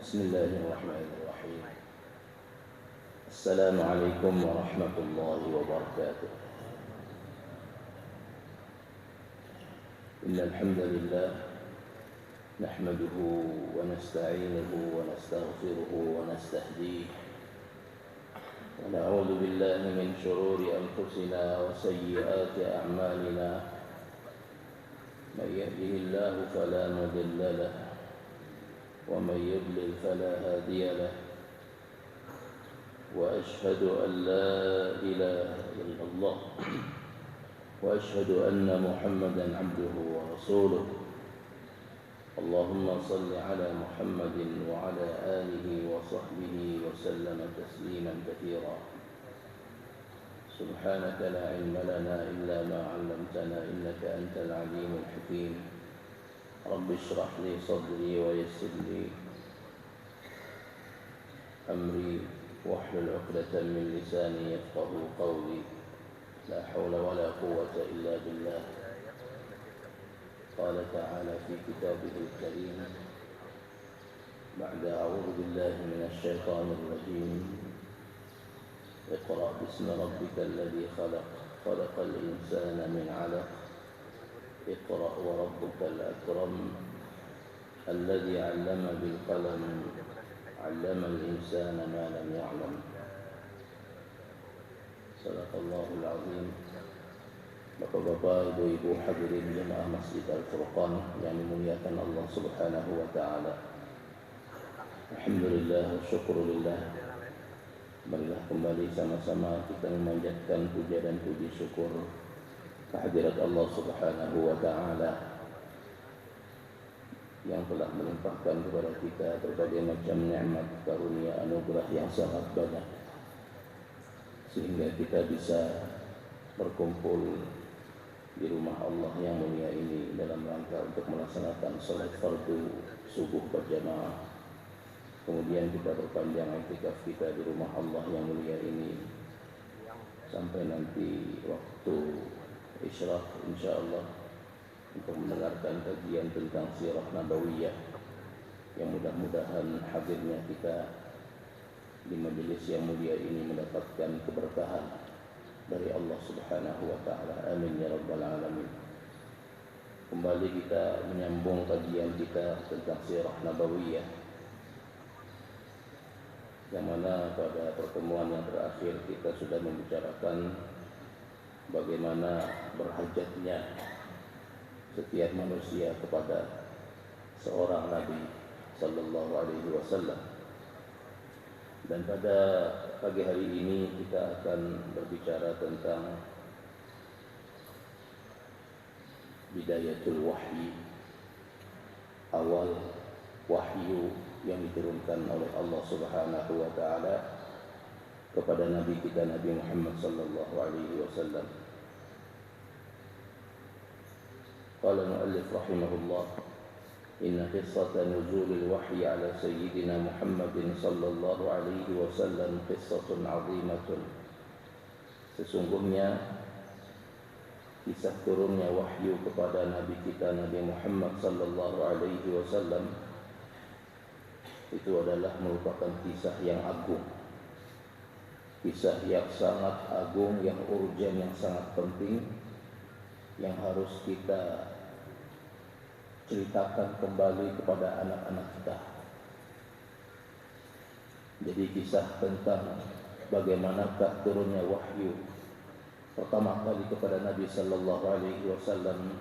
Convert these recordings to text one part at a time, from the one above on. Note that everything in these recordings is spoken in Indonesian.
بسم الله الرحمن الرحيم. السلام عليكم ورحمة الله وبركاته. إن الحمد لله نحمده ونستعينه ونستغفره ونستهديه ونعوذ بالله من شرور أنفسنا وسيئات أعمالنا. من يهده الله فلا مضل له ومن يضلل فلا هادي له، وأشهد أن لا إله إلا الله وأشهد أن محمدا عبده ورسوله. اللهم صل على محمد وعلى آله وصحبه وسلم تسليما كثيرا. سبحانك لا علم لنا إلا ما علمتنا إنك أنت العليم الحكيم. رب اشرح لي صدري ويسر لي أمري واحلل عقدة من لساني يفقه قولي. لا حول ولا قوة إلا بالله. قال تعالى في كتابه الكريم بعد أعوذ بالله من الشيطان الرجيم: اقرأ باسم ربك الذي خلق، خلق الإنسان من علق، اقرأ وربك الأكرم الذي علم بالقلم علم الإنسان ما لم يعلم. Sadaqallahul Azim. Bapak-bapak, ibu-ibu hadirin jemaah Masjid Al-Furqan yang dimuliakan Allah Subhanahu wa taala. Alhamdulillah, syukurulillah. Marilah kembali sama-sama kita memanjatkan puja dan puji syukur kehadirat Allah Subhanahu wa taala yang telah melimpahkan kepada kita berbagai macam nikmat, karunia, anugerah yang sangat banyak, sehingga kita bisa berkumpul di rumah Allah yang mulia ini dalam rangka untuk melaksanakan salat fardu subuh berjamaah. Kemudian kita berpanjang iktikaf kita di rumah Allah yang mulia ini sampai nanti waktu isyraq insyaallah untuk mendengarkan kajian tentang sirah nabawiyah yang mudah-mudahan hadirnya kita di majelis yang mulia ini mendapatkan keberkahan dari Allah Subhanahu wa taala. Amin ya rabbal alamin. Kembali kita menyambung kajian kita tentang sirah nabawiyah, yang mana pada pertemuan yang terakhir kita sudah membicarakan bagaimana berhajatnya setiap manusia kepada seorang Nabi sallallahu alaihi wasallam. Dan pada pagi hari ini kita akan berbicara tentang bidayatul wahyi, awal wahyu yang diturunkan oleh Allah Subhanahu wa taala kepada Nabi kita Nabi Muhammad sallallahu alaihi wasallam. Qala al-muallif rahimahullah: inna qissata nuzulil wahyi ala sayyidina Muhammadin sallallahu alaihi wasallam qissatun 'azimatun. Sesungguhnya kisah turunnya wahyu kepada Nabi kita Nabi Muhammad sallallahu alaihi wasallam itu adalah merupakan kisah yang agung, kisah yang sangat agung, yang urgen, yang sangat penting, yang harus kita ceritakan kembali kepada anak-anak kita. Jadi kisah tentang bagaimanakah turunnya wahyu pertama kali kepada Nabi sallallahu alaihi wasallam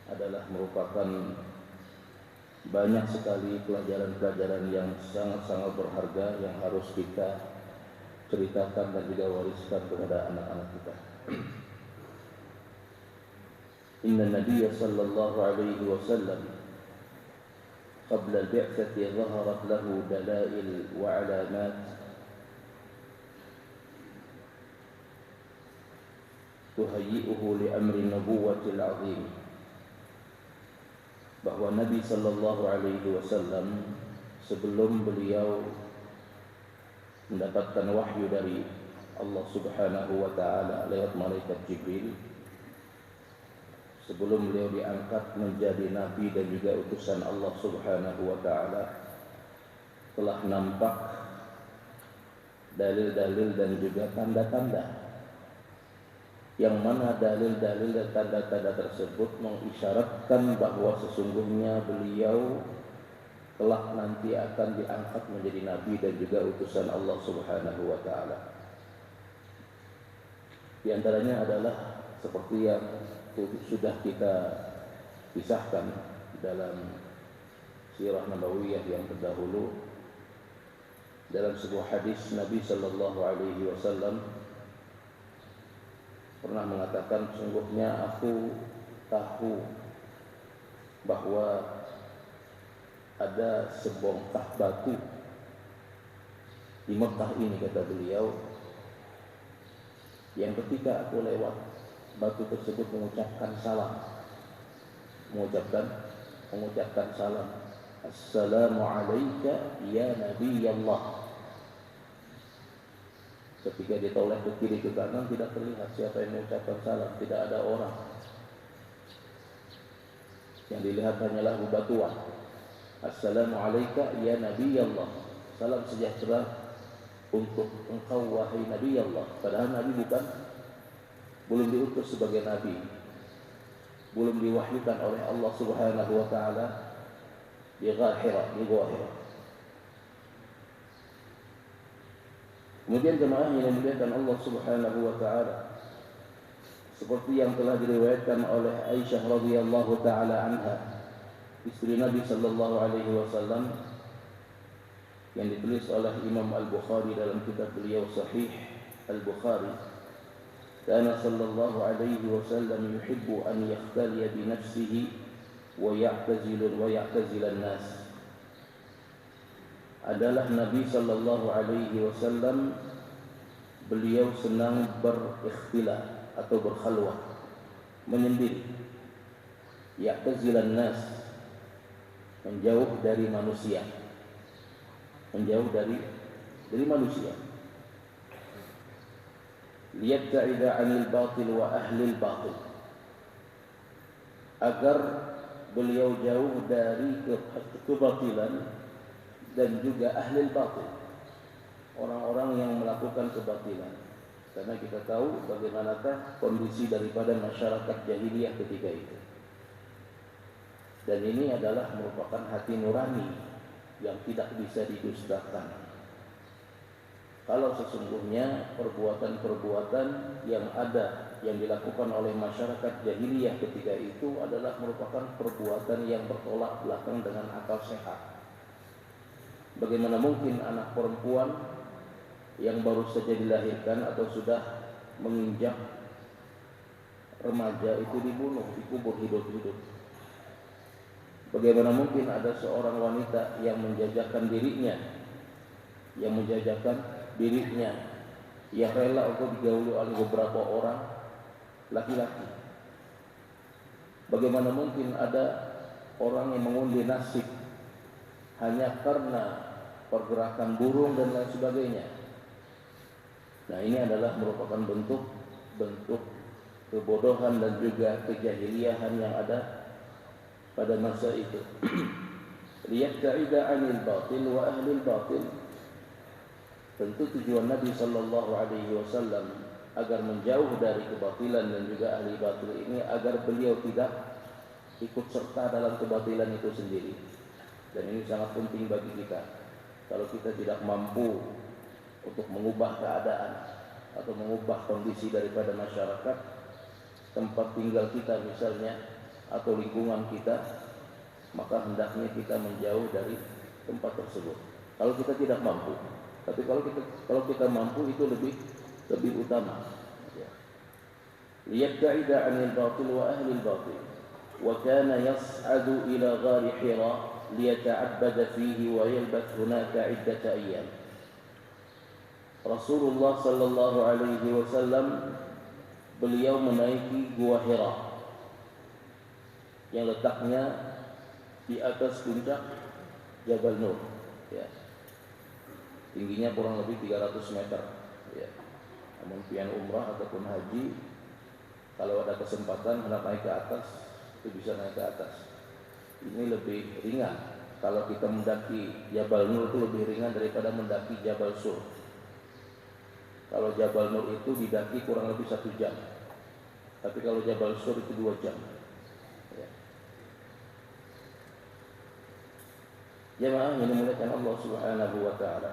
adalah merupakan banyak sekali pelajaran-pelajaran yang sangat-sangat berharga yang harus kita ceritakan dan juga wariskan kepada anak-anak kita. Inna Nabiya sallallahu alaihi wasallam qabla al-bi'tsati zaharat lahu dalail wa alamat tuhayyi'uhu li amri nubuwwatil 'azim. Bahwa Nabi sallallahu alaihi wasallam sebelum beliau mendapatkan wahyu dari Allah Subhanahu wa taala lewat malaikat Jibril, sebelum beliau diangkat menjadi nabi dan juga utusan Allah Subhanahu wa taala, telah nampak dalil-dalil dan juga tanda-tanda, yang mana dalil-dalil dan tanda-tanda tersebut mengisyaratkan bahwa sesungguhnya beliau telah nanti akan diangkat menjadi nabi dan juga utusan Allah Subhanahu wa taala. Di antaranya adalah seperti yang sudah kita kisahkan dalam sirah nabawiyah yang terdahulu, dalam sebuah hadis Nabi sallallahu alaihi wasallam pernah mengatakan, sungguhnya aku tahu bahwa ada sebongkah batu di Mekah ini, kata beliau, yang ketika aku lewat, batu tersebut mengucapkan salam, mengucapkan salam, assalamu alayka ya Nabi Allah. Ketika ditoleh ke kiri ke kanan, tidak terlihat siapa yang mengucapkan salam, tidak ada orang. Yang dilihat hanyalah bebatuan. Assalamu alayka ya Nabi Allah. Salam sejahtera untuk engkau wahai Nabi Allah. Padahal Nabi belum diutus sebagai Nabi, belum diwahyukan oleh Allah Subhanahu wa taala di Ghar Hira, di Gua Hira. Kemudian jemaah yang dimuliakan Allah Subhanahu wa taala, seperti yang telah diriwayatkan oleh Aisyah radhiyallahu taala anha, istri Nabi sallallahu alaihi wasallam, yang ditulis oleh Imam Al-Bukhari dalam kitab beliau Sahih Al-Bukhari. Kana sallallahu alaihi wasallam yuhibbu an yakhtaliya bi nafsihi wa ya'tazil an-nas. Adalah Nabi sallallahu alaihi wasallam, beliau senang berikhtilah atau berkhalwat, menyendiri. Ya'tazilan nas, menjauh dari manusia, menjauh dari manusia. Liyabta'ida 'anil batil wa ahlil batil, agar beliau jauh dari kebatilan dan juga ahli batil, orang-orang yang melakukan kebatilan. Karena kita tahu bagaimanakah kondisi daripada masyarakat jahiliyah ketika itu. Dan ini adalah merupakan hati nurani yang tidak bisa didustakan. Kalau sesungguhnya perbuatan-perbuatan yang ada, yang dilakukan oleh masyarakat jahiliyah ketika itu adalah merupakan perbuatan yang bertolak belakang dengan akal sehat. Bagaimana mungkin anak perempuan yang baru saja dilahirkan atau sudah menginjak remaja itu dibunuh, dikubur hidup-hidup? Bagaimana mungkin ada seorang wanita yang menjajakan dirinya, yang rela untuk digauli oleh beberapa orang laki-laki? Bagaimana mungkin ada orang yang mengundi nasib hanya karena pergerakan burung dan lain sebagainya? Nah, ini adalah merupakan bentuk kebodohan dan juga kejahiliahan yang ada pada masa itu. Liyabta'ida 'anil batil wa ahlil batil. Tentu tujuan Nabi sallallahu alaihi wasallam agar menjauh dari kebatilan dan juga ahli batil ini, agar beliau tidak ikut serta dalam kebatilan itu sendiri. Dan ini sangat penting bagi kita. Kalau kita tidak mampu untuk mengubah keadaan atau mengubah kondisi daripada masyarakat, tempat tinggal kita misalnya, atau lingkungan kita, maka hendaknya kita menjauh dari tempat tersebut. Kalau kita tidak mampu, tapi kalau kita mampu, itu lebih utama. Liyabta'ida 'anil batil wa ahlil batil. Wa kana yas'adu ila ghari Hira liyata'abbada fihi wa yalbath hunaka 'iddata ayyam. Rasulullah sallallahu alaihi wasallam, beliau menaiki Gua Hira yang letaknya di atas puncak Jabal Nur, ya. Tingginya kurang lebih 300 meter, ya. Namun pian umrah ataupun haji, kalau ada kesempatan hendak naik ke atas, itu bisa naik ke atas. Ini lebih ringan kalau kita mendaki Jabal Nur itu lebih ringan daripada mendaki Jabal Sur. Kalau Jabal Nur itu didaki kurang lebih 1 jam, tapi kalau Jabal Sur itu 2 jam. Ya. Jamaah yang dimuliakan Allah Subhanahu wa taala.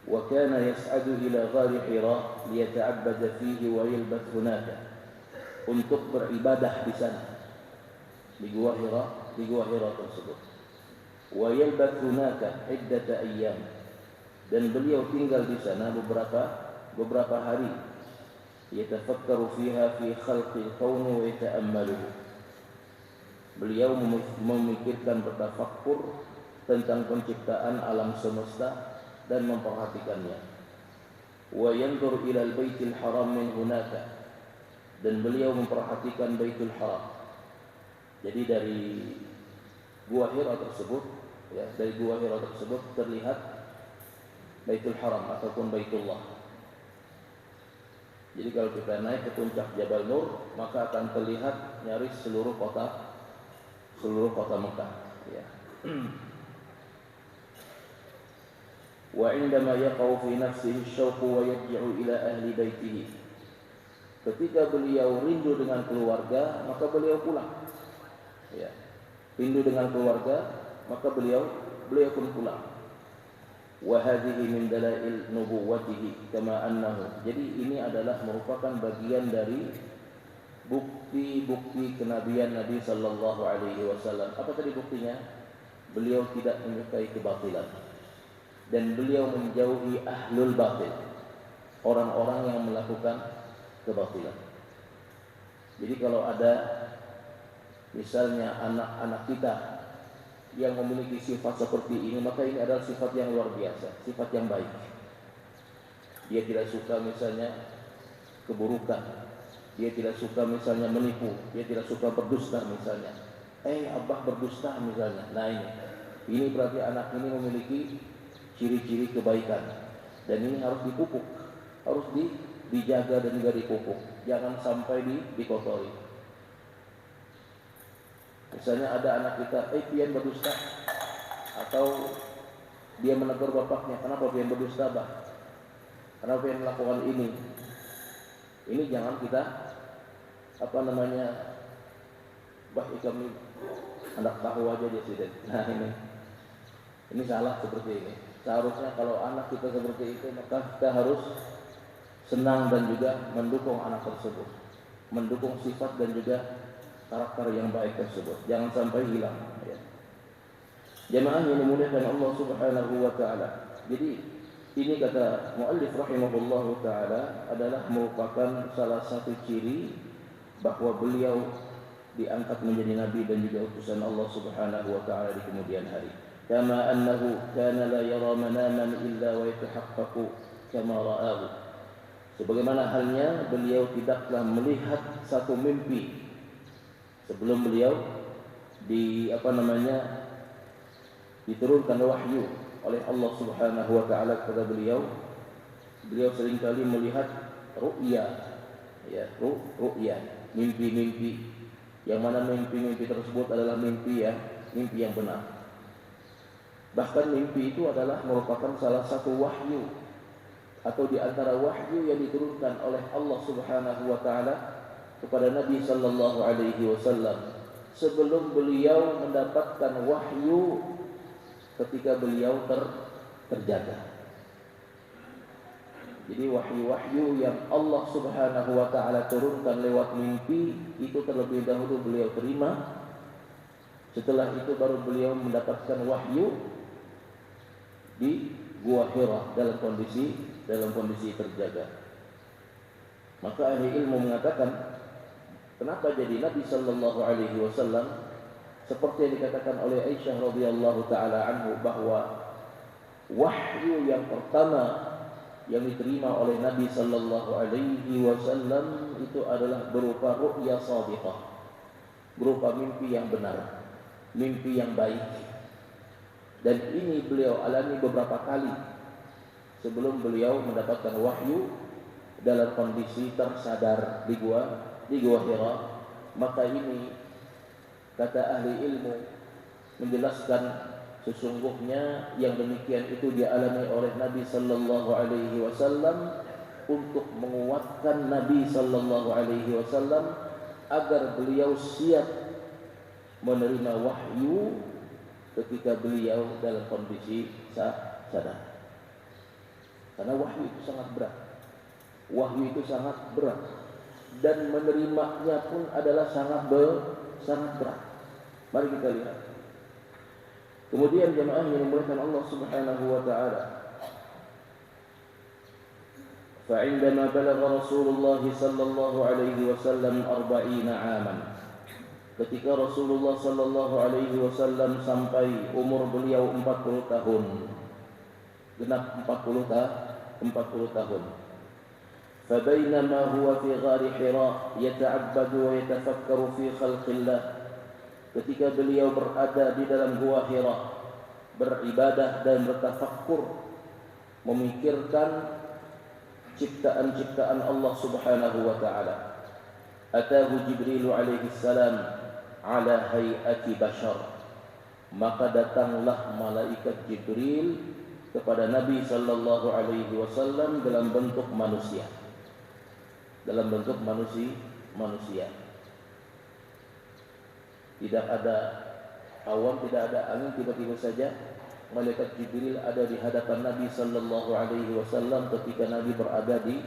Wa kana yas'adu ila ghari Hira liyata'abbada fihi wa yalbath hunaka. Untuk beribadah di sana. Di gua Hira tersebut. Wa yalbath hunaka iddata ayyam. Dan beliau tinggal di sana beberapa hari. Yatafakkaru fiha fi khalqil kauni wa yata'ammaluhu. Beliau memikirkan, bertafakkur tentang penciptaan alam semesta dan memperhatikannya. Wa yanzur ila al-baitil haram min hunaka. Dan beliau memperhatikan Baitul Haram. Jadi dari gua Hira tersebut, ya, dari gua Hira tersebut terlihat Baitul Haram ataupun Baitullah. Jadi kalau kita naik ke puncak Jabal Nur, maka akan terlihat nyaris seluruh kota Mekah, ya. Wa indama yaqau fi nafsihi asy-syauq wa yarji'u ila ahli baitihi. Ketika beliau rindu dengan keluarga, maka beliau pulang. Ya. Rindu dengan keluarga, maka beliau pun pulang. Wa hadhihi min dalail nubuwwatihi kama annahu. Jadi ini adalah merupakan bagian dari bukti-bukti kenabian Nabi sallallahu alaihi wasallam. Apa tadi buktinya? Beliau tidak menyukai kebatilan. Dan beliau menjauhi ahlul batil, orang-orang yang melakukan kebatilan. Jadi kalau ada misalnya anak-anak kita yang memiliki sifat seperti ini, maka ini adalah sifat yang luar biasa, sifat yang baik. Dia tidak suka misalnya keburukan, dia tidak suka misalnya menipu, dia tidak suka berdusta misalnya. Abah berdusta misalnya. Nah ini berarti anak ini memiliki ciri-ciri kebaikan, dan ini harus dipupuk, harus dijaga dan juga dipupuk, jangan sampai dikotori. Misalnya ada anak kita, pian berdusta, atau dia menegur bapaknya, kenapa pian berdusta bah? Kenapa pian melakukan ini? Ini jangan kita bah kami anak tahu aja dia sudah. Nah ini salah seperti ini. Seharusnya kalau anak kita seperti itu, maka kita harus senang dan juga mendukung anak tersebut, mendukung sifat dan juga karakter yang baik tersebut, jangan sampai hilang, ya. Jamaah yang dimuliakan Allah Subhanahu wa taala. Jadi ini kata muallif rahimahullahu taala adalah merupakan salah satu ciri bahwa beliau diangkat menjadi nabi dan juga utusan Allah Subhanahu wa taala di kemudian hari. Kama annahu kana la yara manaman illa wa yatahaqqaqu kama ra'ahu. Sebagaimana halnya beliau tidaklah melihat satu mimpi sebelum beliau diturunkan wahyu oleh Allah Subhanahu wa taala kepada beliau. Beliau seringkali melihat ru'ya, ya, ru'ya, mimpi-mimpi, yang mana mimpi-mimpi tersebut adalah mimpi yang benar. Bahkan mimpi itu adalah merupakan salah satu wahyu atau di antara wahyu yang diturunkan oleh Allah Subhanahu wa taala kepada Nabi sallallahu alaihi wasallam sebelum beliau mendapatkan wahyu ketika beliau terjaga. Jadi wahyu-wahyu yang Allah Subhanahu wa taala turunkan lewat mimpi itu terlebih dahulu beliau terima. Setelah itu baru beliau mendapatkan wahyu di Gua Hira dalam kondisi terjaga. Maka ahli ilmu mengatakan, kenapa jadi Nabi sallallahu alaihi wasallam seperti yang dikatakan oleh Aisyah radhiyallahu taala anhu bahwa wahyu yang pertama yang diterima oleh Nabi sallallahu alaihi wasallam itu adalah berupa ru'ya shadiqah, berupa mimpi yang benar, mimpi yang baik. Dan ini beliau alami beberapa kali sebelum beliau mendapatkan wahyu dalam kondisi tersadar di gua Hira. Maka ini Kata ahli ilmu menjelaskan sesungguhnya yang demikian itu dialami oleh Nabi sallallahu alaihi wasallam untuk menguatkan Nabi sallallahu alaihi wasallam agar beliau siap menerima wahyu ketika beliau dalam kondisi sadar. Karena wahyu itu sangat berat. Wahyu itu sangat berat dan menerimanya pun adalah sangat berat. Mari kita lihat. Kemudian jemaah yang dimuliakan Allah Subhanahu wa taala. فعندما بلغ رسول الله صلى الله عليه وسلم 40 عاما. Ketika Rasulullah sallallahu alaihi wasallam sampai umur beliau 40 tahun. Genap 40 tahun. فبينما هو في غار حراء يتعبد ويتفكر في خلق الله. Ketika beliau berada di dalam gua Hira, beribadah dan bertafakkur, memikirkan ciptaan-ciptaan Allah Subhanahu wa taala. Atahu Jibril alaihi salam ala hayati bashar. Maka datanglah malaikat Jibril kepada Nabi sallallahu alaihi wasallam dalam bentuk manusia. Dalam bentuk manusia. Tidak ada awan, tidak ada angin, tiba-tiba saja malaikat Jibril ada di hadapan Nabi sallallahu alaihi wasallam ketika Nabi berada di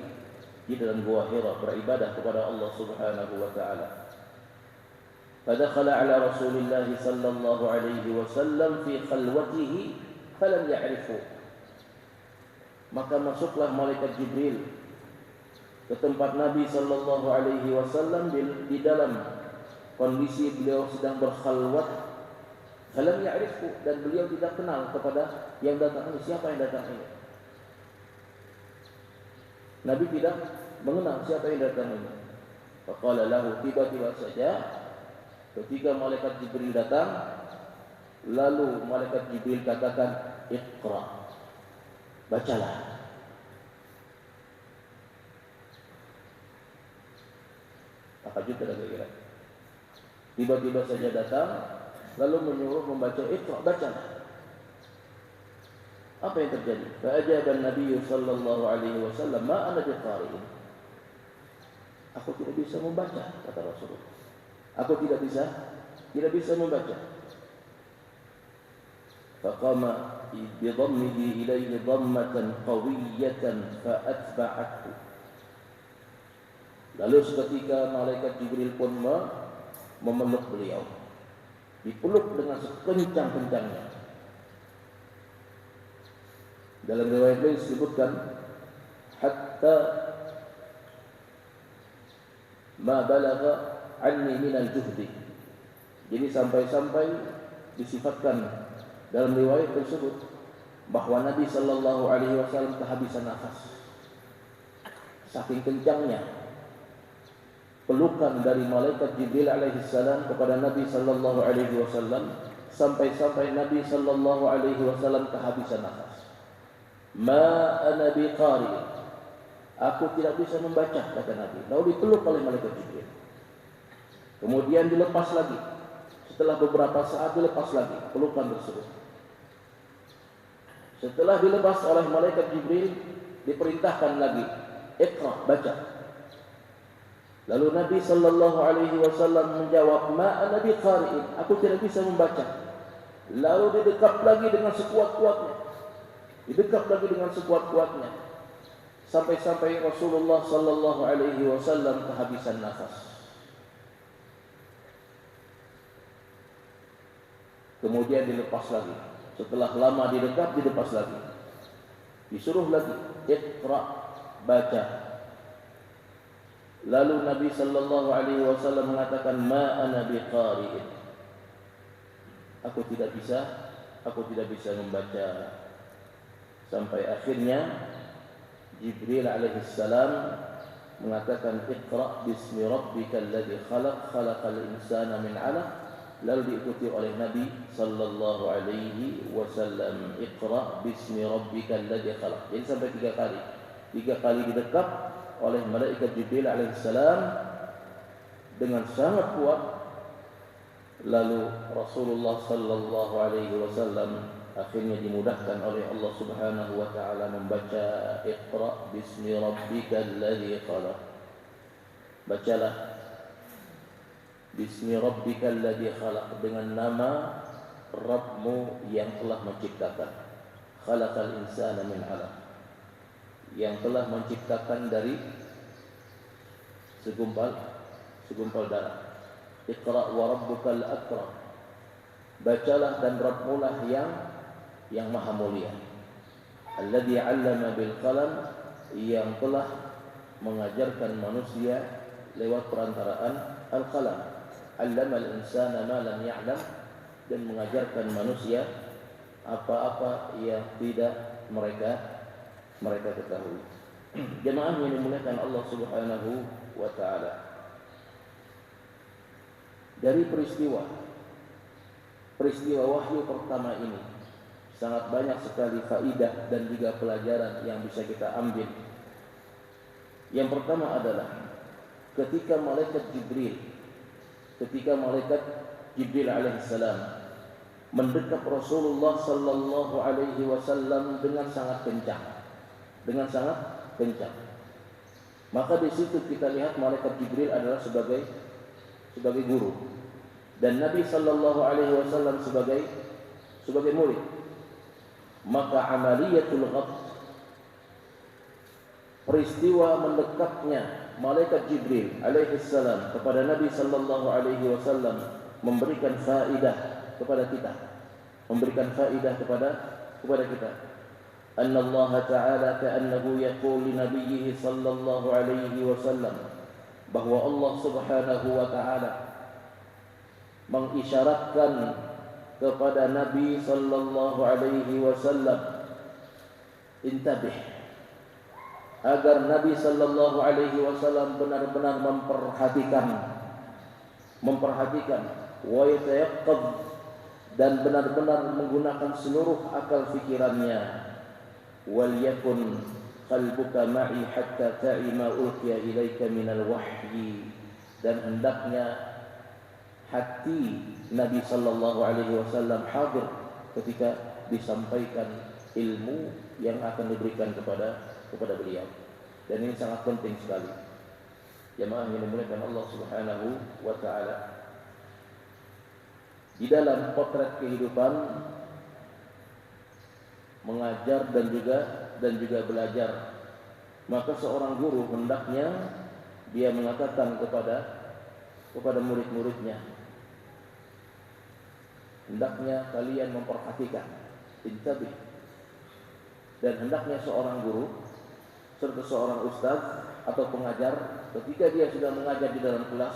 dalam gua Hira beribadah kepada Allah Subhanahu wa taala. Fadakhala ala Rasulillah sallallahu alaihi wasallam fi khalwatihi falam ya'rifu. Maka masuklah malaikat Jibril ke tempat Nabi sallallahu alaihi wasallam di dalam kondisi beliau sedang berkhalwat. Falam ya'rifu, dan beliau tidak kenal kepada yang datang ini. Siapa yang datang ini? Nabi tidak mengenal siapa yang datang ini. Faqala lahu, tiba-tiba saja ketika malaikat Jibril datang, lalu malaikat Jibril katakan, Iqra, bacalah. Takjub tidak kira. Tiba-tiba saja datang, lalu menyuruh membaca, Iqra, bacalah. Apa yang terjadi? Fa'ajaba Nabi sallallahu alaihi wasallam, ma ana biqari'in. Aku tidak bisa membaca, kata Rasulullah. Aku tidak bisa membaca. Faqama bidhammihi ilayhi dhammatan qawiyatan fa'atba'athu. Lalu seketika malaikat Jibril pun memeluk beliau. Dipeluk dengan sekencang-kencangnya. Dalam riwayat lain disebutkan hatta ma balagha anni minal juhdi. Jadi sampai-sampai disifatkan dalam riwayat tersebut bahwa Nabi sallallahu alaihi wasallam kehabisan nafas. Saking kencangnya pelukan dari malaikat Jibril alaihi salam kepada Nabi sallallahu alaihi wasallam, sampai-sampai Nabi sallallahu alaihi wasallam kehabisan nafas. Ma ana biqari, aku tidak bisa membaca, kata Nabi. Lalu dipeluk oleh malaikat Jibril. Kemudian dilepas lagi. Setelah beberapa saat dilepas lagi pelukan tersebut. Setelah dilepas oleh malaikat Jibril, diperintahkan lagi, Iqra, baca. Lalu Nabi sallallahu alaihi wasallam menjawab, ma ana biqari'in, aku tidak bisa membaca. Lalu didekap lagi dengan sekuat-kuatnya. Sampai-sampai Rasulullah sallallahu alaihi wasallam kehabisan nafas. Kemudian dilepas lagi. Setelah lama didekap, dilepas lagi. Disuruh lagi, Iqra, baca. Lalu Nabi sallallahu alaihi wasallam mengatakan, ma ana biqari'in. Aku tidak bisa membaca. Sampai akhirnya Jibril alaihi salam mengatakan, Iqra bismi rabbikal ladzi khalaq, khalaqal insana min 'alaq. Lalu diikuti oleh Nabi sallallahu alaihi wasallam, Iqra bismi rabbikal ladzi khalaq. Jadi sampai 3 kali. 3 kali didekap oleh malaikat Jibril alaihi salam dengan sangat kuat Lalu Rasulullah sallallahu alaihi wasallam akhirnya dimudahkan oleh Allah Subhanahu wa taala membaca Iqra bismi rabbikal ladzi khalaq. Bacalah bismi rabbikal ladzi khalaq, dengan nama Rabbmu yang telah menciptakan. Khalaqal insana min 'alaq, yang telah menciptakan dari segumpal darah. Iqra wa rabbukal akram. Bacalah dan Rabbmu lah yang maha mulia. Alladzi 'allama bil qalam, yang telah mengajarkan manusia lewat perantaraan al-qalam. 'Allamal insana ma lam ya'lam, dan mengajarkan manusia apa-apa yang tidak mereka ketahui. Jemaah yang dimuliakan Allah Subhanahu wa taala. Dari peristiwa wahyu pertama ini sangat banyak sekali faidah dan juga pelajaran yang bisa kita ambil. Yang pertama adalah ketika malaikat Jibril alaihissalam mendekap Rasulullah sallallahu alaihi wasallam dengan sangat kencang. Maka di situ kita lihat malaikat Jibril adalah sebagai guru dan Nabi sallallahu alaihi wasallam sebagai murid. Maka amaliyatul ghadd, peristiwa mendekapnya malaikat Jibril alaihi salam kepada Nabi sallallahu alaihi wasallam memberikan faedah kepada kita. Anna Allah Ta'ala ka'annahu yaqul li nabiyhi sallallahu alaihi wasallam, bahwa Allah Subhanahu wa taala mengisyaratkan kepada Nabi sallallahu alaihi wasallam, intabih, agar Nabi sallallahu alaihi wasallam benar-benar memperhatikan wa yatayaqqad, dan benar-benar menggunakan seluruh akal fikirannya. Wal yakun qalbuka ma'i hatta ta'i ma ulqiya ilaika minal wahyi, dan hendaknya hati Nabi sallallahu alaihi wasallam hadir ketika disampaikan ilmu yang akan diberikan kepada beliau. Dan ini sangat penting sekali. Jemaah yang dimuliakan Allah Subhanahu wa taala. Di dalam potret kehidupan mengajar dan juga belajar, maka seorang guru hendaknya dia mengatakan kepada murid-muridnya, hendaknya kalian memperhatikan, intabih. Dan hendaknya seorang guru serta seorang ustaz atau pengajar ketika dia sudah mengajar di dalam kelas,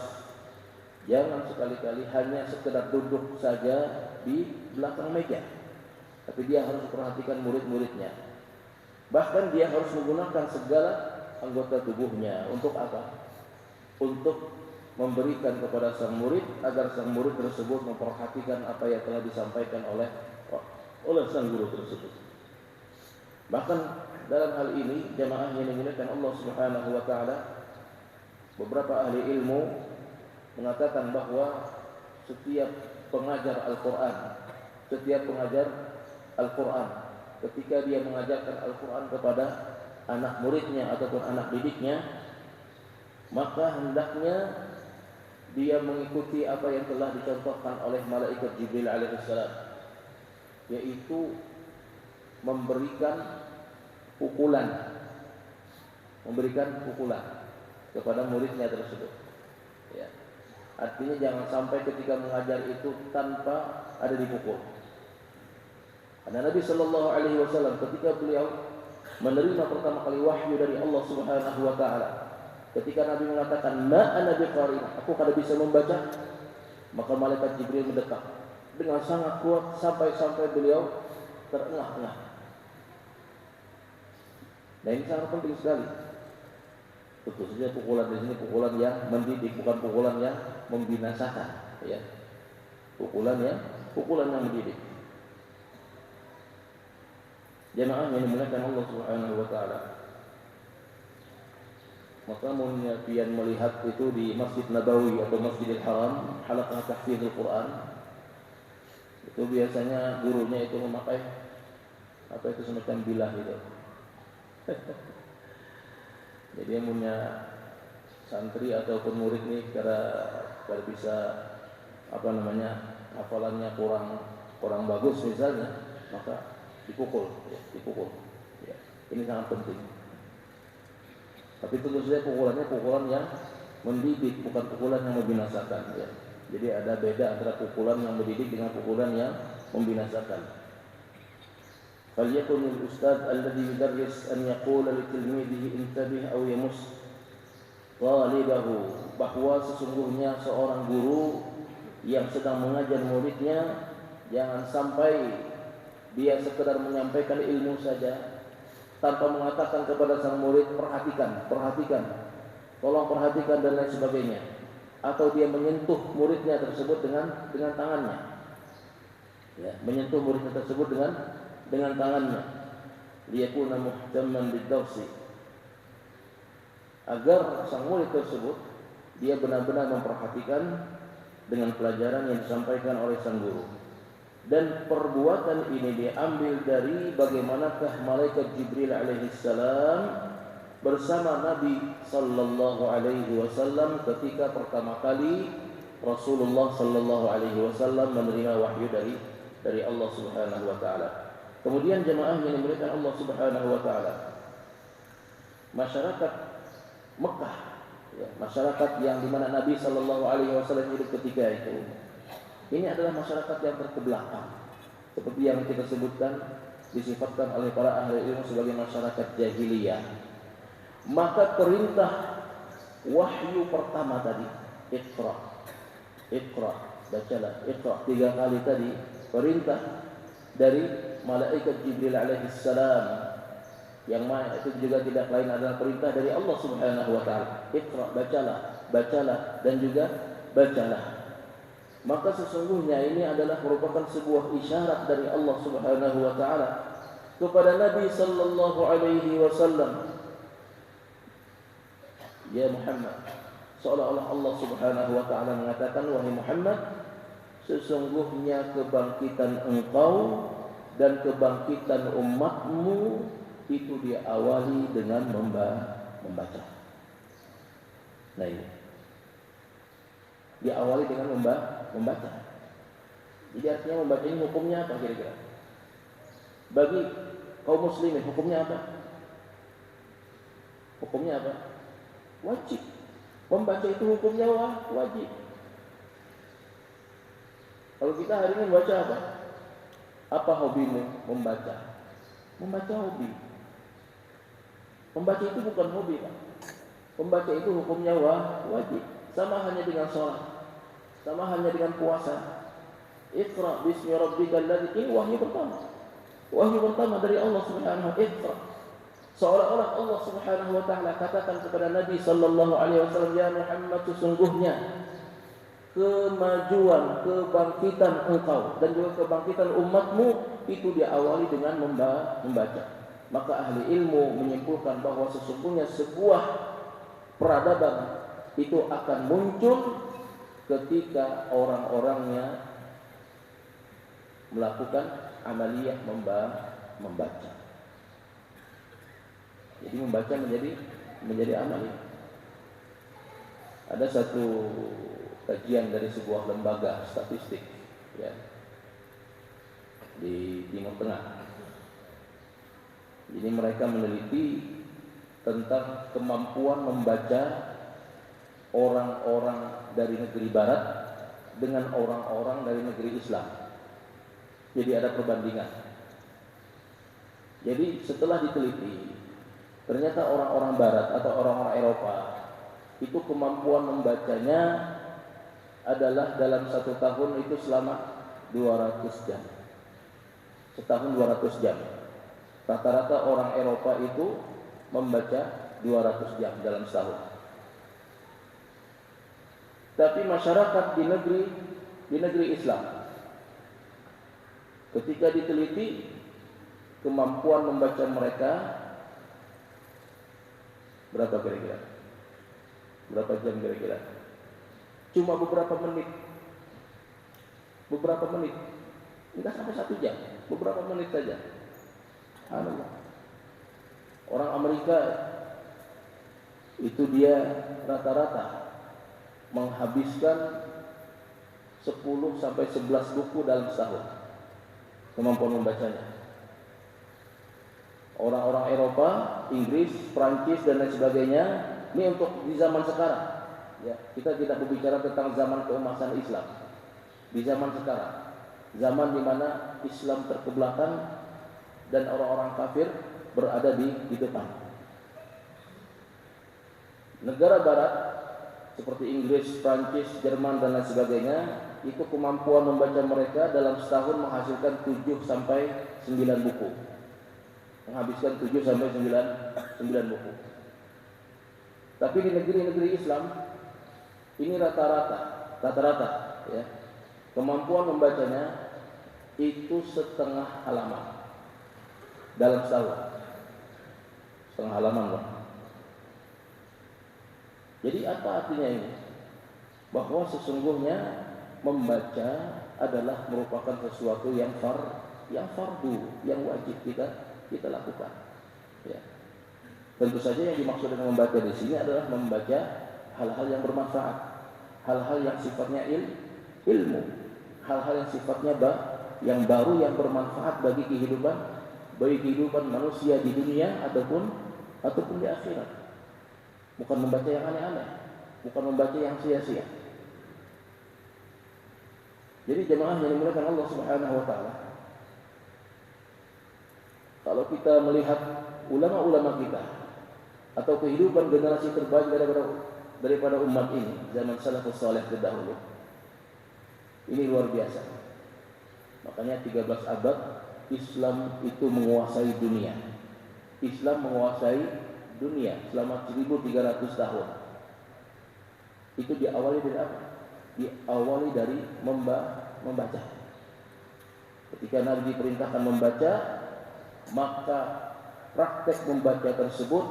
jangan sekali-kali hanya sekedar duduk saja di belakang meja, tapi dia harus perhatikan murid-muridnya. Bahkan dia harus menggunakan segala anggota tubuhnya. Untuk apa? Untuk memberikan kepada sang murid, agar sang murid tersebut memperhatikan apa yang telah disampaikan oleh sang guru tersebut. Bahkan dalam hal ini, jemaah yang dimuliakan Allah Subhanahu wa taala, beberapa ahli ilmu mengatakan bahwa setiap pengajar Al-Quran, ketika dia mengajarkan Al-Quran kepada anak muridnya ataupun anak didiknya, maka hendaknya dia mengikuti apa yang telah dicontohkan oleh malaikat Jibril alaihissalam, yaitu memberikan pukulan kepada muridnya tersebut. Ya. Artinya jangan sampai ketika mengajar itu tanpa ada dipukul. Karena Nabi Shallallahu Alaihi Wasallam ketika beliau menerima pertama kali wahyu dari Allah Subhanahu Wa Taala, ketika Nabi mengatakan ma ana biqari, aku kada bisa membaca, maka malaikat Jibril mendekat dengan sangat kuat sampai beliau terengah-engah. Nah, ini sangat penting sekali. Tentu saja pukulan di sini pukulan yang mendidik, bukan pukulan yang membinasakan, ya. Pukulan yang mendidik. Jemaah yang dimuliakan Allah Subhanahu wa taala. Maka pian melihat itu di Masjid Nabawi atau Masjidil Haram, halaqah tahfidzul Quran, itu biasanya gurunya itu memakai apa itu semacam bilah gitu. Jadi yang punya santri ataupun murid nih kalau bisa apa namanya hafalannya kurang bagus misalnya, maka dipukul, ya, dipukul. Ya, ini sangat penting. Tapi tentu saja pukulannya pukulan yang mendidik, bukan pukulan yang membinasakan. Ya. Jadi ada beda antara pukulan yang mendidik dengan pukulan yang membinasakan. فليكن الأستاذ الذي يدرس أن يقول لتلميذه انتبه أو يمس طالبه, bahwa sesungguhnya seorang guru yang sedang mengajar muridnya jangan sampai dia sekedar menyampaikan ilmu saja tanpa mengatakan kepada sang murid perhatikan, tolong perhatikan dan lain sebagainya, atau dia menyentuh muridnya tersebut dengan tangannya, ya, menyentuh muridnya tersebut dengan tangannya, liyakuna muhtamman bid-darsi, agar sang murid tersebut dia benar-benar memperhatikan dengan pelajaran yang disampaikan oleh sang guru. Dan perbuatan ini diambil dari bagaimanakah malaikat Jibril alaihissalam bersama Nabi sallallahu alaihi wasallam ketika pertama kali Rasulullah sallallahu alaihi wasallam menerima wahyu dari Allah Subhanahu wa taala. Kemudian jemaah yang dimuliakan Allah Subhanahu wa taala, masyarakat Mekah, ya, masyarakat yang dimana Nabi sallallahu alaihi wasallam hidup ketika itu, ini adalah masyarakat yang terkebelakang, seperti yang kita sebutkan, disifatkan oleh para ahli ilmu sebagai masyarakat jahiliyah. Maka perintah wahyu pertama tadi, Iqra, bacalah, Iqra 3 kali tadi, perintah dari malaikat Jibril alaihissalam, yang mana itu juga tidak lain adalah perintah dari Allah Subhanahu wa taala. Iqra, bacalah dan juga bacalah. Maka sesungguhnya ini adalah merupakan sebuah isyarat dari Allah Subhanahu wa taala kepada Nabi sallallahu alaihi wasallam. Ya Muhammad, seolah-olah Allah Subhanahu wa taala mengatakan, wahai Muhammad, sesungguhnya kebangkitan engkau dan kebangkitan umatmu itu diawali dengan membaca. Nah ini diawali dengan membaca. Jadi artinya membaca ini hukumnya apa kira-kira? Bagi kaum muslimin hukumnya apa? Hukumnya apa? Wajib. Membaca itu hukumnya wajib. Kalau kita hari ini membaca apa? Apa hobimu? Membaca. Membaca hobi. Membaca itu bukan hobi, Pak. Membaca itu hukumnya wajib. Sama hanya dengan sholat, sama hanya dengan puasa. Iqra bismi rabbikal ladzi, ini wahyu pertama. Wahyu pertama dari Allah Subhanahu wa taala, Iqra. Seolah-olah Allah Subhanahu wa taala katakan kepada Nabi sallallahu alaihi wasallam, ya Muhammad, sesungguhnya kemajuan, kebangkitan engkau dan juga kebangkitan umatmu itu diawali dengan membaca. Maka ahli ilmu menyimpulkan bahwa sesungguhnya sebuah peradaban itu akan muncul ketika orang-orangnya melakukan amaliyah membaca. Jadi membaca menjadi amaliyah. Ada satu kajian dari sebuah lembaga statistik, ya, di Timur Tengah. Jadi mereka meneliti tentang kemampuan membaca orang-orang dari negeri barat dengan orang-orang dari negeri Islam. Jadi ada perbandingan. Jadi setelah diteliti, ternyata orang-orang barat atau orang-orang Eropa itu kemampuan membacanya adalah dalam 1 tahun itu selama 200 jam. Setahun 200 jam. Rata-rata orang Eropa itu membaca 200 jam dalam setahun. Tapi masyarakat di negeri Islam, ketika diteliti kemampuan membaca mereka berapa kira-kira? Berapa jam kira-kira? Cuma beberapa menit. Enggak sampai 1 jam, beberapa menit saja. Subhanallah. Orang Amerika itu dia rata-rata menghabiskan 10 sampai 11 buku dalam setahun kemampuan membacanya. Orang-orang Eropa, Inggris, Prancis dan lain sebagainya, ini untuk di zaman sekarang. Ya, kita tidak berbicara tentang zaman keemasan Islam. Di zaman sekarang, zaman di mana Islam terkebelakang dan orang-orang kafir berada di depan. Negara barat seperti Inggris, Prancis, Jerman dan lain sebagainya, itu kemampuan membaca mereka dalam setahun menghasilkan 7 sampai 9 buku. Menghabiskan 7 sampai 9 buku. Tapi di negeri-negeri Islam ini rata-rata ya. Kemampuan membacanya itu setengah halaman dalam setahun. Setengah halaman, Pak. Jadi apa artinya ini? Bahwa sesungguhnya membaca adalah merupakan sesuatu yang fardu, yang wajib kita lakukan. Ya. Tentu saja yang dimaksud dengan membaca di sini adalah membaca hal-hal yang bermanfaat, hal-hal yang sifatnya ilmu, hal-hal yang sifatnya yang baru, yang bermanfaat bagi kehidupan manusia di dunia ataupun di akhirat. Bukan membaca yang aneh-aneh, bukan membaca yang sia-sia. Jadi jemaah yang dimuliakan Allah Subhanahu wa taala, kalau kita melihat ulama-ulama kita atau kehidupan generasi terbaik daripada umat ini zaman salafus saleh terdahulu, ini luar biasa. Makanya 13 abad Islam itu menguasai dunia. Islam menguasai dunia selama 1300 tahun. Itu diawali dari apa? Diawali dari membaca. Ketika Nabi diperintahkan membaca, maka praktek membaca tersebut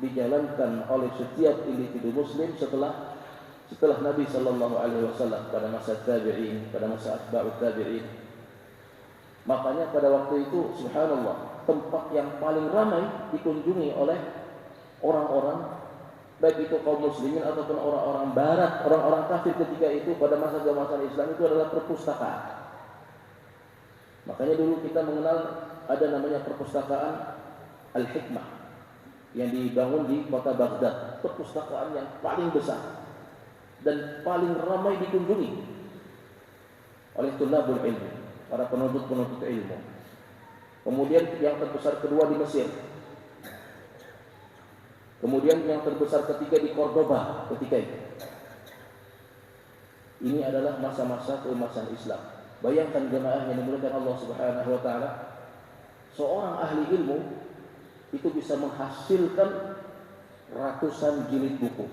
dijalankan oleh setiap individu muslim setelah Nabi sallallahu alaihi wasallam pada masa tabi'in, pada masa atba'ut tabi'in. Makanya pada waktu itu subhanallah, tempat yang paling ramai dikunjungi oleh orang-orang, baik itu kaum muslimin ataupun orang-orang barat, orang-orang kafir ketika itu pada masa keemasan Islam itu adalah perpustakaan. Makanya dulu kita mengenal ada namanya perpustakaan Al-Hikmah yang dibangun di kota Baghdad, perpustakaan yang paling besar dan paling ramai dikunjungi oleh tulabul ilmi, para penuntut ilmu. Kemudian yang terbesar kedua di Mesir. Kemudian yang terbesar ketiga di Cordoba ketika itu. Ini adalah masa-masa keemasan Islam. Bayangkan jemaah yang dimuliakan Allah Subhanahu wa taala, seorang ahli ilmu itu bisa menghasilkan ratusan jilid buku.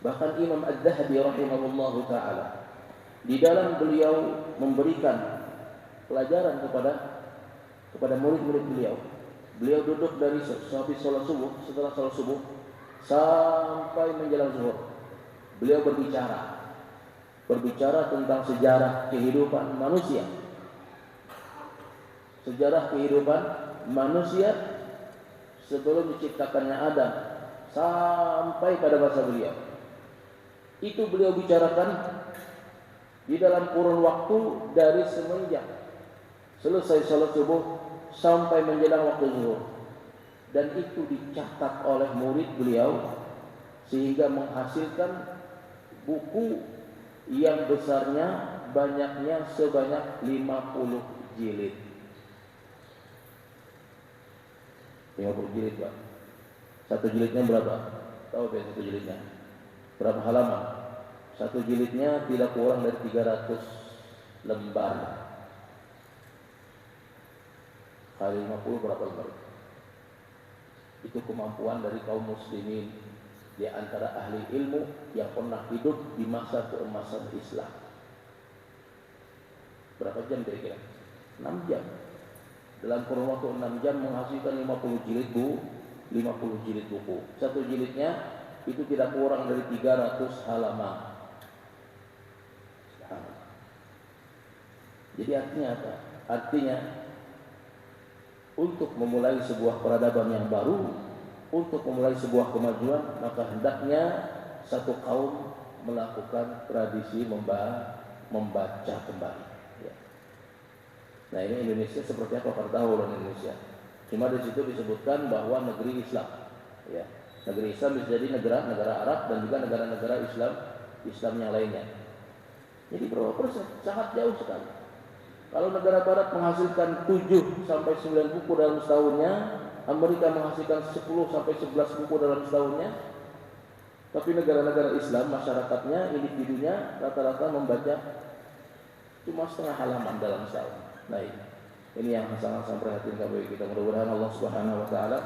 Bahkan Imam Az-Zahabi rahimahullahu taala di dalam beliau memberikan pelajaran kepada murid-murid beliau. Beliau duduk dari habis salat subuh, setelah salat subuh sampai menjelang zuhur. Beliau berbicara tentang sejarah kehidupan manusia. Sejarah kehidupan manusia sebelum diciptakannya Adam sampai pada masa beliau. Itu beliau bicarakan di dalam kurun waktu dari semenjak selesai salat subuh sampai menjelang waktu zuhur. Dan itu dicatat oleh murid beliau sehingga menghasilkan buku yang besarnya banyaknya sebanyak 50 jilid. 50 jilid, Pak. Satu jilidnya berapa? Tahu ya satu jilidnya? Berapa halaman? Satu jilidnya tidak kurang dari 300 lembar. Kali 50 berapa lembar? Itu kemampuan dari kaum muslimin di antara ahli ilmu yang pernah hidup di masa keemasan Islam. Berapa jam kira-kira? 6 jam. Dalam kurun waktu 6 jam menghasilkan 50 jilid 50 jilid buku. Satu jilidnya itu tidak kurang dari 300 halaman. Jadi artinya apa? Artinya untuk memulai sebuah peradaban yang baru, untuk memulai sebuah kemajuan, maka hendaknya satu kaum melakukan tradisi membaca kembali. Ya. Nah, ini Indonesia seperti apa? Pada tahu orang Indonesia. Cuma di situ disebutkan bahwa negeri Islam. Ya. Negeri Islam bisa jadi negara Arab dan juga negara-negara Islam yang lainnya. Jadi berapa persen? Sangat jauh sekali. Kalau negara Barat menghasilkan 7 sampai 9 buku dalam setahunnya, Amerika menghasilkan 10 sampai 11 buku dalam setahunnya. Tapi negara-negara Islam, masyarakatnya, individunya rata-rata membaca cuma setengah halaman dalam setahun. Nah, ini yang sangat-sangat perhatikan bagi kita. Mudah-mudahan Allah Subhanahu wa taala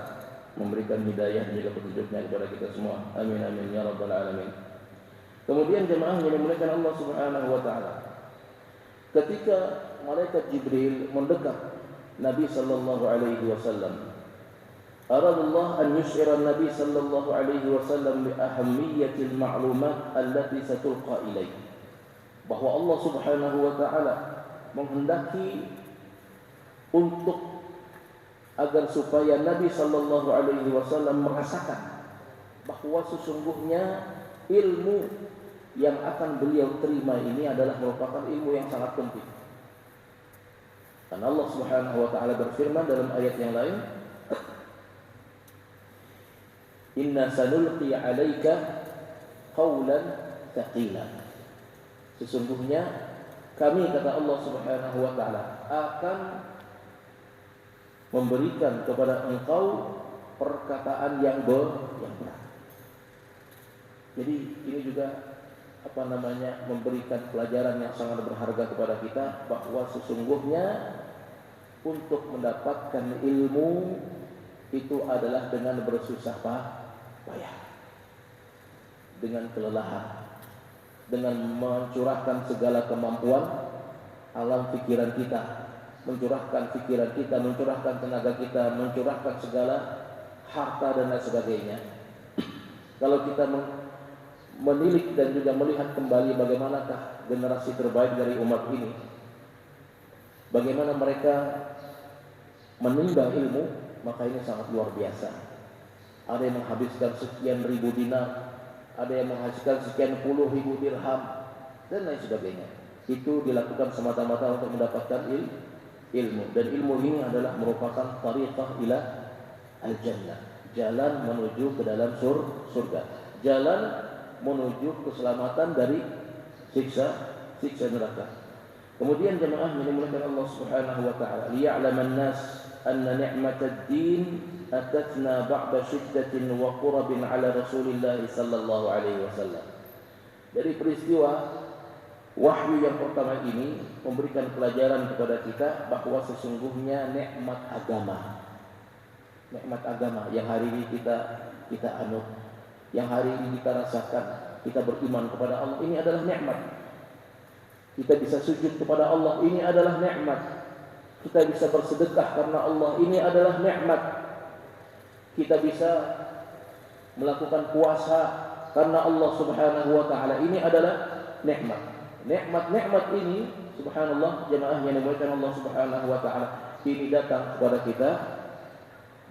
memberikan hidayah dan juga petunjuknya kepada kita semua. Amin amin ya rabbal alamin. Kemudian jemaah yang dimuliakan Allah Subhanahu wa taala, ketika malaikat Jibril mendekat Nabi sallallahu alaihi wasallam, aradallah an yushira Nabi sallallahu alaihi wasallam bi ahammiyatil ma'lumat allati satulqa ilaihi, bahwa Allah Subhanahu wa taala menghendaki untuk agar supaya Nabi sallallahu alaihi wasallam merasakan bahwa sesungguhnya ilmu yang akan beliau terima ini adalah merupakan ilmu yang sangat penting. Karena Allah Subhanahu wa taala berfirman dalam ayat yang lain, "Inna sanulqi 'alaika qawlan tsaqila." Sesungguhnya kami, kata Allah Subhanahu wa taala, akan memberikan kepada engkau perkataan yang berat. Jadi ini juga memberikan pelajaran yang sangat berharga kepada kita, bahwa sesungguhnya untuk mendapatkan ilmu itu adalah dengan bersusah payah, dengan kelelahan, dengan mencurahkan segala kemampuan alam pikiran kita, mencurahkan pikiran kita, mencurahkan tenaga kita, mencurahkan segala harta dan lain sebagainya. Kalau kita menilik dan juga melihat kembali bagaimanakah generasi terbaik dari umat ini, bagaimana mereka menimba ilmu, maka ini sangat luar biasa. Ada yang menghabiskan sekian ribu dinar, ada yang menghabiskan sekian puluh ribu dirham dan lain sebagainya. Itu dilakukan semata-mata untuk mendapatkan ilmu, dan ilmu ini adalah merupakan tariqah ila al-jannah, jalan menuju ke dalam surga, jalan menuju keselamatan dari siksa neraka. Kemudian jemaah yang dimuliakan Allah Subhanahu wa taala, liya'laman nas anna ni'matad din atatna ba'da syiddatin wa qurabin ala Rasulillah sallallahu alaihi wasallam. Dari peristiwa wahyu yang pertama ini memberikan pelajaran kepada kita bahwa sesungguhnya nikmat agama yang hari ini kita anut, yang hari ini kita rasakan, kita beriman kepada Allah, ini adalah nikmat. Kita bisa sujud kepada Allah, ini adalah nikmat. Kita bisa bersedekah karena Allah, ini adalah nikmat. Kita bisa melakukan puasa karena Allah Subhanahu wa taala, ini adalah nikmat. Nikmat-nikmat ini, subhanallah, jemaah yang dimuliakan Allah Subhanahu wa taala, ini datang kepada kita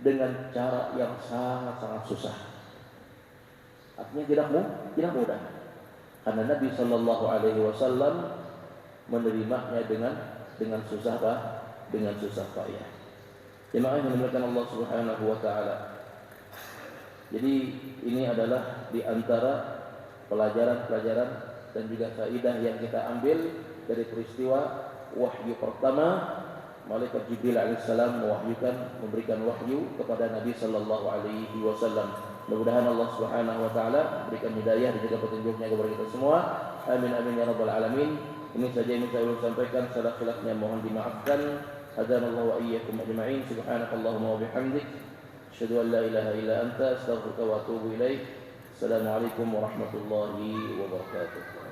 dengan cara yang sangat-sangat susah. Artinya tidak mudah. Karena Nabi sallallahu alaihi wasallam menerimanya dengan susah payah. Jemaah yang dimuliakan Allah Subhanahu wa taala. Jadi ini adalah di antara pelajaran-pelajaran dan juga faedah yang kita ambil dari peristiwa wahyu pertama. Malaikat Jibril alaihissalam memberikan wahyu kepada Nabi sallallahu alaihi wasallam. Mudah-mudahan Allah Subhanahu wa taala berikan hidayah dan juga petunjuknya kepada kita semua. Amin amin ya rabbal alamin. Ini saja yang saya sampaikan, salah-salahnya mohon dimaafkan. Hadanallahu wa iyyakum ajma'in. Subhanakallahumma wa bihamdik, asyhadu an la ilaha illa anta, astaghfiruka wa atubu ilaik. Assalamualaikum warahmatullahi wabarakatuh.